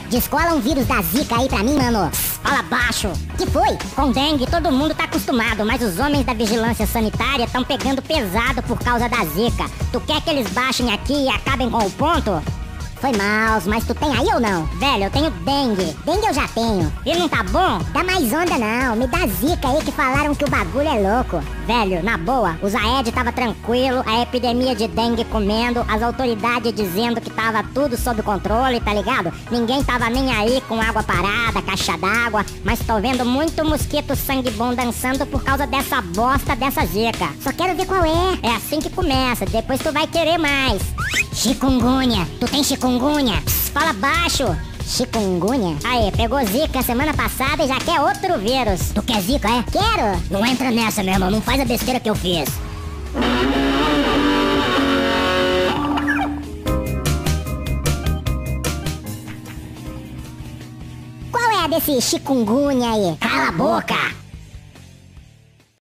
Descola um vírus da Zika aí pra mim, mano. Fala baixo. Que foi? Com dengue todo mundo tá acostumado, mas os homens da vigilância sanitária estão pegando pesado por causa da Zika. Tu quer que eles baixem aqui e acabem com o ponto? Foi mal, mas tu tem aí ou não? Velho, eu tenho dengue. Dengue eu já tenho. E não tá bom? Dá mais onda não, me dá Zika aí que falaram que o bagulho é louco. Velho, na boa, o Zaed tava tranquilo, a epidemia de dengue comendo, as autoridades dizendo que tava tudo sob controle, tá ligado? Ninguém tava nem aí com água parada, caixa d'água, mas tô vendo muito mosquito sangue bom dançando por causa dessa bosta dessa Zika. Só quero ver qual é. É assim que começa, depois tu vai querer mais. Chikungunya, tu tem chikungunya? Pss, fala baixo. Chikungunya? Aí, pegou Zika semana passada e já quer outro vírus. Tu quer Zika, é? Quero. Não entra nessa, meu irmão, não faz a besteira que eu fiz. Qual é a desse chikungunya aí? Cala a boca.